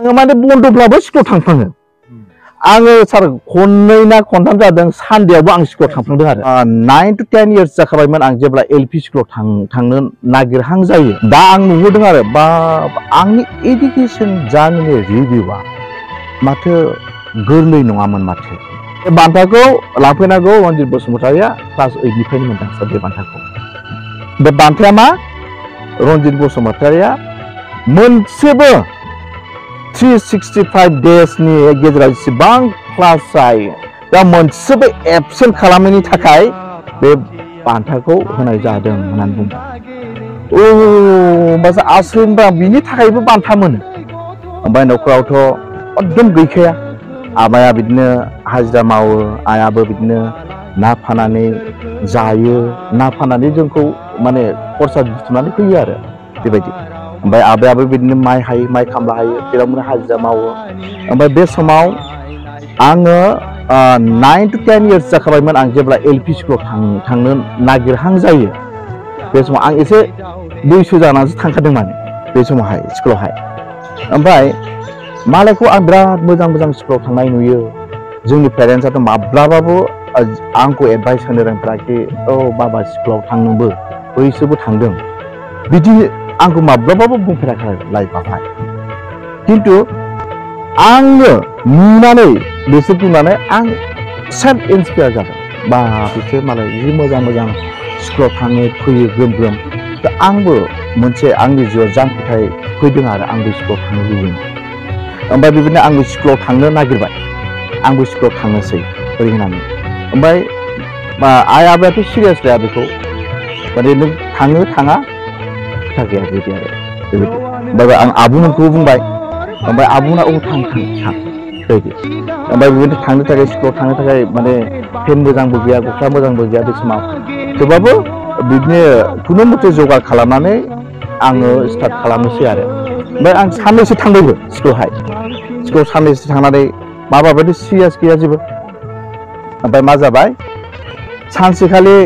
आङो माने बन्दब्लाबो स्कुलाव थांफ्लाङो आङो सार खननै ना खनथाम जादों सानदेयावबो आं स्कुलाव थांफ्लांदों आरो 9 to 10 years जाखाबायमोन आं जेब्ला एलपि स्कुलाव थांनो नागिरहां जायो दा आं नुहरदों आरो बा आंनि एडुकेसन जार्निनि रिभिउआ माथो गोरलै नङामोन माथो बे बान्थाखौ लांफैनांगौ रन्जित बसुमतारिया क्लास 8 निफ्रायनो मोनदों सार बे बान्थाखौ बे बान्थाया मा रन्जित बसुमतारिया मोनसेबो 365 डेजनि गेजेराव जेसेबां क्लास जायो दा मोनसेबो एबसेन्ट खालामैनि थाखाय बे बान्थाखौ होनाय जादों होननानै बुंबाय होमबासो आसोलबा बिनि थाखायबो बान्था मोनो ओमफ्राय न'खरावथ' एकदम गैखाया आमाया बिदिनो हाजिरा मावो आयाबो बिदिनो ना फाननानै जायो ना फाननानै जोंखौ माने खरसा बुथुमनानै होयो आरो बेबायदि ओमफ्राय आबायाबो बिदिनो माइ हायो माइ खामला हायो जेरावनो हाजिरा मावो ओमफ्राय बे समाव आङो 9 to 10 years जाखाबायमोन आं जेब्ला एलपि स्कुलाव थांनो नागिरहां जायो बे समाव आं एसे बैसो जानानैसो थांखादों माने बे समावहाय स्कुलावहाय ओमफ्राय मालायखौ आं बिराद मोजां स्कुलाव थांनाय नुयो जोंनि पेरेन्टसआथ' माब्लाबाबो आंखौ एडभाइस होनो रोंफेराखि औ बाबा स्कुलाव थांनोबो बैसोबो थांदों बिदि आंखौ माब्लाबाबो बुंफेराखै लाइफआवहाय खिन्थु आङो नुनानै बिसोर बुंनानै आं सेल्फ इन्सपायार जादों बा बिसोर मालाय जि मोजां स्कुलाव थाङो फैयो ग्रोम ग्रोम दा आंबो मोनसे आंनि जिउआव जांख्रिथाय फैदों आरो आंबो स्कुलाव थांनो लुबैयो ओमफ्राय बेबायदिनो आंबो स्कुलाव थांनो नागिरबाय आंबो स्कुलाव थांनोसै ओरै होननानै ओमफ्राय आइ आबायाथ' सिरियास लाया बेखौ माने नों थाङो थाङा खोथा गैया बिदि आरो बेबायदि ओमफ्राय आं आब'मोनखौबो बुंबाय ओमफ्राय आब'मोना औ थां बेबायदि ओमफ्राय बेबायदि थांनो थाखाय स्कुलाव थांनो थाखाय माने पेन मोजांबो गैया गस्ला मोजांबो गैया बे समाव थेवबाबो बिदिनो खुनु मथे जगार खालामनानै आङो स्टार्ट खालामनोसै आरो ओमफ्राय आं साननैसो थांबायबो स्कुलाव साननैसो थांनानै माबाबायदि सिरियास गैया जेबो ओमफ्राय मा जाबाय सानसेखालि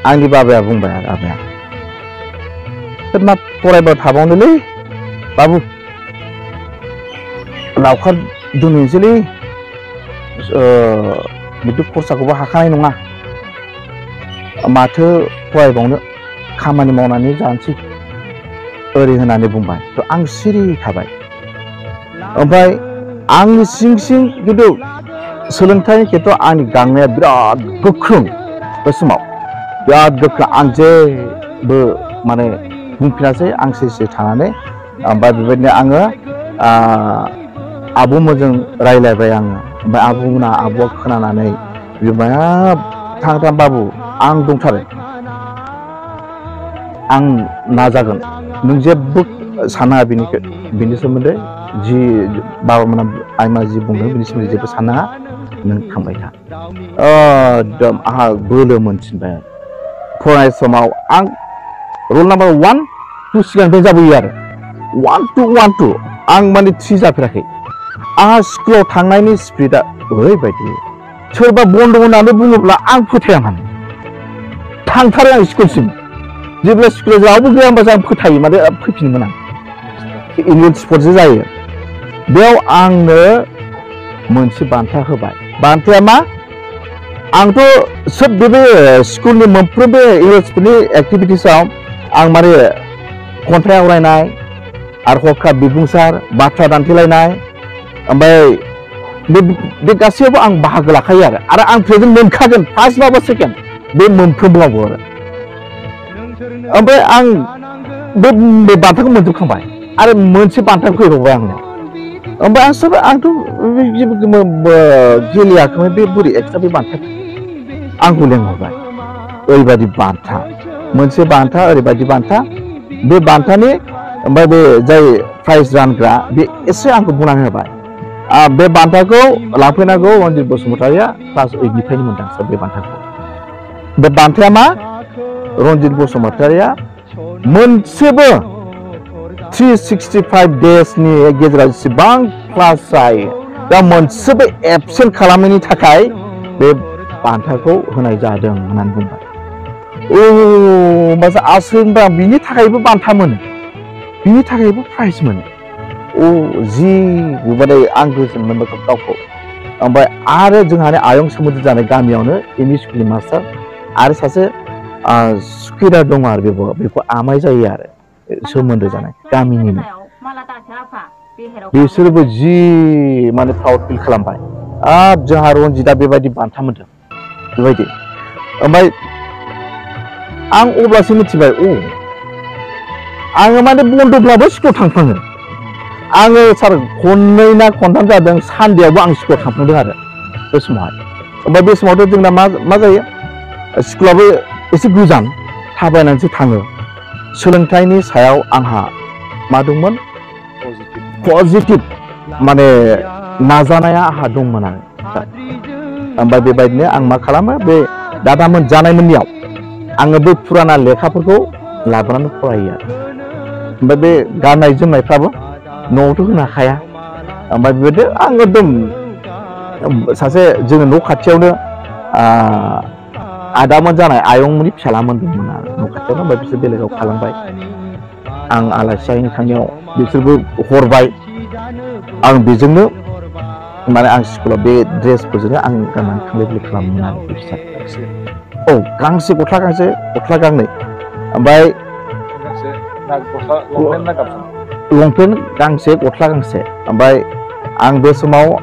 आंनि बाबाया बुंबाय आरो आबाया मा फरायबा थाबावनोलै बाबु लावखार दोनहैनोसैलै बिदि खरसाखौबो हाखानाय नङा माथो फरायबावनो खामानि मावनानै जानोसै ओरै होननानै बुंबाय थ' आं सिरि थाबाय ओमफ्राय आंनि सिं खिन्थु सोलोंथाइनि खेथ्रआव आंनि गांनाया बिराद गोख्रों बे समाव बिराद गोख्रों आं जेबो माने बुंफिनासै आं सिरि थानानै ओमफ्राय बेबायदिनो आङो आब'मोनजों रायज्लायबाय आङो ओमफ्राय आब'आ खोनानानै बिमाया थां बाबु आं दंथारो आं नाजागोन नों जेबो साननाङा बिनि सोमोन्दै जि बाबामोना आइमा जि बुंदों बिनि सोमोन्दै जेबो साननाङा नों थांबाय था एकदम आंहा बोलो मोनफिनबाय फरायनाय समाव आं रल नाम्बार 1 2 सिगांनिफ्राय जाबोयो आरो 1 2 आं माने 3 जाफेराखै आंहा स्कुलाव थांनायनि स्पिडआ ओरैबायदि सोरबा बन्द' होननानै बुङोब्ला आं फोथाया माने थांथारो आं स्कुलसिम जेब्ला स्कुलाव रावबो गैया होनबासो आं फोथायो माने फैफिनोमोन आं इउनियन स्पर्टसो जायो बेयाव आंनो मोनसे बान्था होबाय बान्थाया मा आंथ' सोब बे स्कुलनि मोनफ्रोमबो इउनियन स्पर्टसनि एक्टिभिटिसआव आं माने खन्थाइ आवरायनाय आरो हरखाब बिबुंसार बाथ्रा दान्थेलायनाय ओमफ्राय बे गासैयावबो आं बाहागो लाखायो आरो आं प्रेजेन्ट मोनखागोन फार्स्ट माबा सेकेन्ड बे मोनफ्रोमबोआवबो आरो ओमफ्राय आं बे बान्थाखौ मोनजोबखांबाय आरो मोनसे बान्था फैबावबाय आंनाव ओमफ्राय आं सानबाय आंथ' जेबो गेलेयाखैमोन बे बोरै एक्सट्रा बे बान्था आंखौ लेंहरबाय ओरैबायदि बान्था मोनसे बान्था ओरैबायदि बान्था बे बान्थानि ओमफ्राय बे जाय प्राइज रानग्रा बे एसे आंखौ बुंनानै होबाय बे बान्थाखौ लांफैनांगौ रन्जित बसुमतारिया क्लास 8 निफ्रायनो मोनदों सार बे बान्थाखौ बे बान्थाया मा रन्जित बसुमतारिया मोनसेबो 365 डेजनि गेजेराव जेसेबां क्लास जायो दा मोनसेबो एबसेन्ट खालामैनि थाखाय बे बान्थाखौ होनाय जादों होननानै बुंबाय होमबासो आसोलबा बिनि थाखायबो बान्था मोनो बिनि थाखायबो प्राइज मोनो जि बुबादे आं गोजोन मोनबाय गावखौ ओमफ्राय आरो जोंहानि आयं सोमोन्दो जानाय गामियावनो एमइ स्कुलनि मास्टार आरो सासे सुखिदार दङ आरो बेखौ आमाय जायो आरो सोमोन्दो जानाय गामिनिनो बिसोरबो जि माने प्राउड फिल खालामबाय जोंहा रनजितआ बेबायदि बान्था मोनदों बेबायदि ओमफ्राय आं अब्लासो मिथिबाय आङो माने बन्दब्लाबो स्कुलाव थांफ्लाङो आङो सार खननै ना खनथाम जादों सानदेआवबो आं स्कुलाव थांफ्लांदों आरो बे समावहाय ओमफ्राय बे समावथ' जोंना मा जायो स्कुलाबो एसे गोजान थाबायनानैसो थाङो सोलोंथाइनि सायाव आंहा मा दंमोन पजिटिभ माने नाजानाया आंहा दंमोन आरो ओमफ्राय बेबायदिनो आं मा खालामो बे दादामोन जानायमोननियाव आङो बे फुराना लेखाफोरखौ लाबोनानै फरायो आरो ओमफ्राय बे गाननाय जोमनायफ्राबो न'आवथ' होनो हाखाया ओमफ्राय बेबायदि आं एकदम सासे जोंनि न' खाथियावनो आदामोन जानाय आयंमोननि फिसालामोन दंमोन आरो न' खाथियावनो ओमफ्राय बिसोर बेलेगाव खालामबाय आं आलासि जाहैनो थांनायाव बिसोरबो हरबाय आं बेजोंनो माने आं स्कुलाव बे ड्रेसफोरजोंनो आं गाननानै थांलाय फैलाय खालामोमोन आरो गांसे गस्ला गांनै ओमफ्राय लंपेन्ट गांसे गस्ला गांसे ओमफ्राय आं बे समाव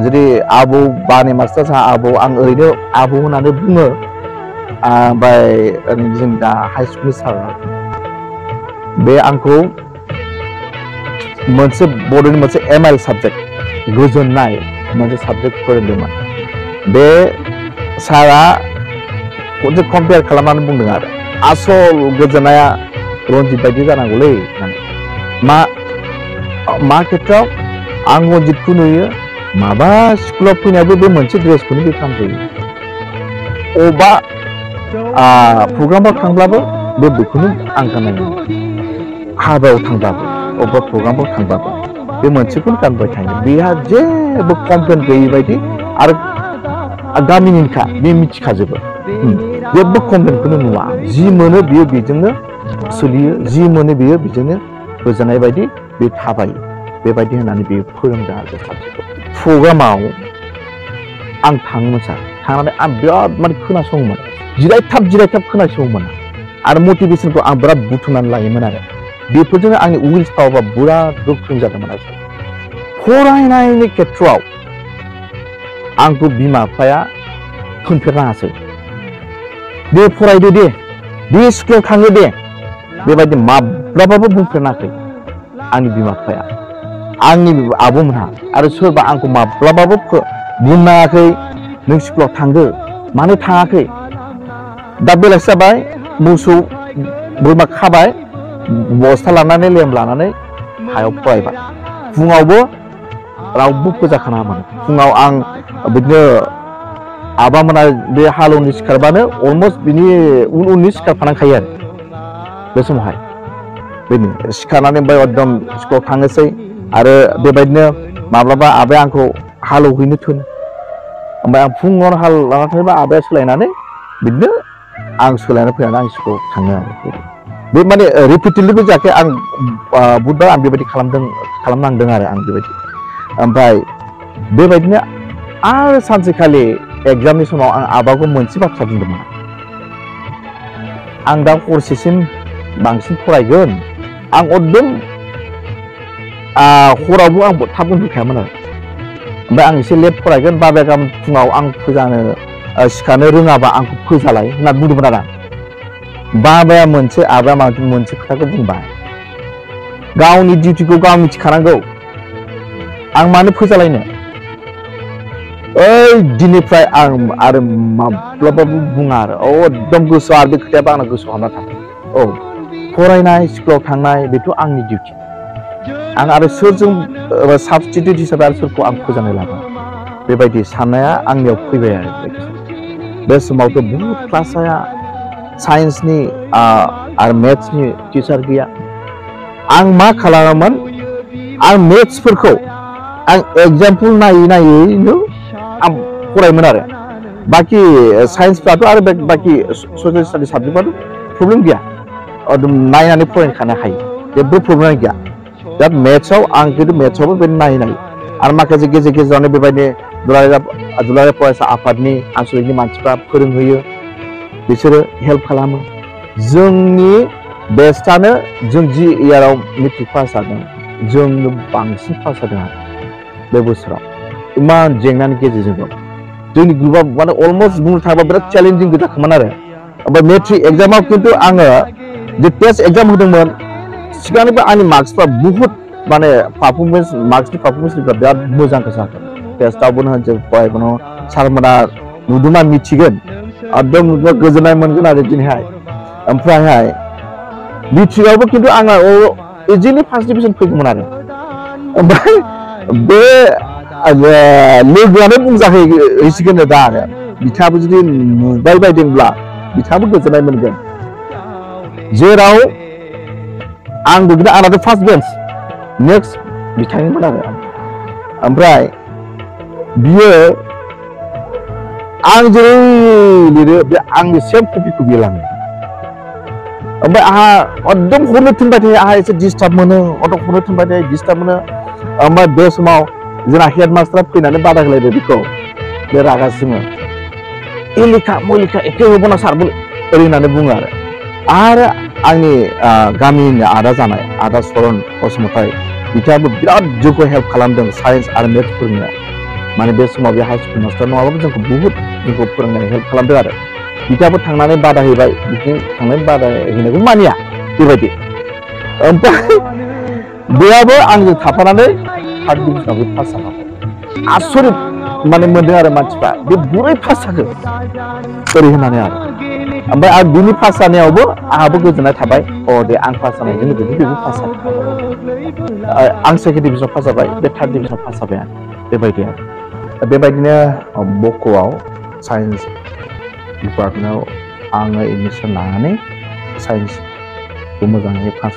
जुदि आबौ बानि मास्टार साहा आबौ आं ओरैनो आबौ होननानै बुङो ओमफ्राय जों दा हाइ स्कुलनि सार बे आंखौ मोनसे बड'नि मोनसे एमआइएल साबजेक्ट गोजोननाय मोनसे साबजेक्ट फोरोंदोंमोन बे सारा खनसे कम्पेयार खालामनानै बुंदों आरो आसल गोजोननाया रनजित बायदि जानांगौलै मा खेथ्रआव आं रनजितखौ नुयो माबा स्कुलाव फैनायाबो बे मोनसे ड्रेसखौनो बे खालामफैयो अबा प्रग्रामाव थांब्लाबो बेखौनो आं गाननाय हाबायाव थांब्लाबो अबेबा प्रग्रामाव थांब्लाबो बे मोनसेखौनो गानबाय थायो बेहा जेबो कमप्लेन गैयै बायदि आरो गामिनिखा बे मिथिखाजोबो जेबो कमप्लेनखौनो नुवा जि मोनो बियो बेजोंनो सोलियो जि मोनो बियो बेजोंनो गोजोननाय बायदि बे थाबायो बेबायदि होननानै बेयो फोरोंदों आरो साबजेक्टखौ प्रग्रामाव आं थाङोमोन सार थांनानै आं बिराद माने खोनासङोमोन जिरायथाब खोनासङोमोन आरो मटिभेसनखौ आं बिराद बुथुमनानै लायोमोन आरो बेफोरजोंनो आंनि उइल्स पावारा बिराद गोख्रों जादोंमोन आरो फरायनायनि खेथ्रआव आंखौ बिमा बिफाया थोनफेरनाङासै बे फरायदो दे बे स्कुलाव थाङो दे बेबायदि माब्लाबाबो बुंफेरनाखै आंनि बिमा बिफाया आंनि आब'मोनहा आरो सोरबा आंखौ माब्लाबाबो बुंनाङाखै नों स्कुलाव थांदो मानो थाङाखै दा बेलासि जाबाय मोसौ बोरमा खाबाय बस्था लानानै लेम लानानै हायाव फरायबाय फुङावबो रावबो फोजाखानाङामोन फुङाव आं बिदिनो आबामोना बे हालौनि सिखारबानो अलमस्ट बिनि उननि सिखारफानांखायो आरो बे समावहाय बेनो सिखारनानै ओमफ्राय एकदम स्कुलाव थांनोसै आरो बेबायदिनो माब्लाबा आबाया आंखौ हालौहैनो थोनो ओमफ्राय आं फुङाव हाल लाना थायोबा आबाया सोलायनानै बिदिनो आं सोलायनानै फैनानै आं स्कुलाव थाङो आरो बे माने रिपिटेडलिबो जायाखै आं बुधबार आं बेबायदि खालामनांदों आरो आं बेबायदि ओमफ्राय बेबायदिनो आरो सानसेखालि एग्जामनि समाव आं आबाखौ मोनसे बाथ्रा बुंदोंमोन आं दा हरसेसिम बांसिन फरायगोन आं एकदम हरावबो आं थाब उन्दुखायामोन आरो ओमफ्राय आं एसे लेट फरायगोन बाबाया गाबोन फुङाव आं सिखारनो रोङाबा आंखौ फोजालाय होनना बुंदोंमोन आरो बाबाया आबाया मोनसे खोथाखौ बुंबाय गावनि डिउटिखौ गाव मिथिखानांगौ आं मानो फोजालायनो ओइ दिननिफ्राय आं आरो माब्लाबाबो बुङा आरो एकदम गोसोआव आरो बे खोथायाबो आंना गोसोआव हाबना थाबाय फरायनाय स्कुलाव थांनाय बेथ' आंनि डिउटि आं आरो सोरजों साबस्टिटिउट हिसाबै आरो सोरखौ आं फोजानो लागोन बेबायदि साननाया आंनियाव फैबाय आरो बे समावथ' बहुत क्लासआ साइन्सनि आरो मेथ्सनि टिचार गैया आं मा खालामोमोन आं मेथ्सफोरखौ आं एग्जाम्पल नायैनो आं फरायोमोन आरो बाखि साइन्सफ्राथ' आरो बाखि ससियेल स्टाडि साबजेक्टफ्राथ' प्रब्लेम गैया एकदम नायनानै फरायखानो हायो जेबो प्रब्लेम गैया दा मेथ्सआव आं खिन्थु मेथ्सआवबो बेबायदि नायै आरो माखासे गेजेर गेजेरावनो बेबायदिनो दुलाराय फरायसा आफादनि आनसलिकनि मानसिफ्रा फोरोंहोयो बिसोरो हेल्प खालामो जोंनि बेस्टआनो जों जि इयाराव मेट्रिक पास जादों जोंनो बांसिन पास जादों आरो बे बोसोराव इमान जेंनानि गेजेरजों दं जोंनि ग्रुपआ माने अलमस्ट बुंनो थाङोबा बिराद चेलेन्जिं गोजाखौमोन आरो ओमफ्राय मेट्रिक एग्जामाव खिन्थु आङो जे टेस्ट एग्जाम होदोंमोन सिगांनिफ्राय आंनि मार्क्सफ्रा बुहुत माने मार्क्सनि पारफरमेन्सफ्रा बिराद मोजां जादों टेस्टआवबो होन जों फरायबोनो सारमोना नुदोंना मिथिगोन एकदम गोजोननाय मोनगोन आरो दिनैहाय ओमफ्रायहाय मेट्रिकआवबो खिन्थु आङो इजिलि फार्स्ट डिभिजन फैगौमोन आरो ओमफ्राय बे लोगोआनो बुंजाहैसिगोन दा आरो बिथाङाबो जुदि नुबाय बायदोंब्ला बिथाङाबो गोजोननाय मोनगोन जेराव आं बिदिनो आंनाथ' फार्स्ट बेन्च नेक्स्ट बिथांमोन आरो ओमफ्राय बियो आं जेरै लिरो बे आंनि सेम कपिखौ बियो लाङो ओमफ्राय आंहा एकदम हरनो थिनबाय थायो आंहा एसे डिस्टार्ब मोनो एकदम हरनो थिनबाय थायो डिस्टार्ब मोनो ओमफ्राय बे समाव जोंना हेडमास्टारा फैनानै बादा होलायदो बेखौ बे रागा जोङो लेखा लेखा एखे होबोना सारबो ओरै होननानै बुङो आरो आंनि गामिनि आदा जानाय आदा सरन बसुमतारी बिथाङाबो बिराद जोंखौ हेल्प खालामदों साइन्स आरो मेथ्स फोरोंनायाव माने बे समाव बे हाई स्कुल मास्टार नङाबाबो जोंखौ बुहुत जोंखौ फोरोंनाय हेल्प खालामदों आरो बिथाङाबो थांनानै बादा हैबाय बिथिं थांनानै बादा हैनायखौ मानिया बेबायदि ओमफ्राय बेयाबो आंजों थाफानानै थार्ड डिभिजनावबो पास जानांगौ आसरित माने मोनदों आरो मानसिफ्रा बे बोरै पास जाखो ओरै होननानै आरो ओमफ्राय आरो बिनि पास जानायावबो आंहाबो गोजोननाय थाबाय दे आं पास जानायजों लोगोसे बेबो पास जाबाय आं सेकेन्ड डिभिजनाव पास जाबाय बे थार्ड डिभिजनाव पास जाबाय आरो बेबायदि आरो बेबायदिनो बक'आव साइन्स डिपार्टमेन्टआव आङो एडमिसन लानानै साइन्सखौ मोजाङै पास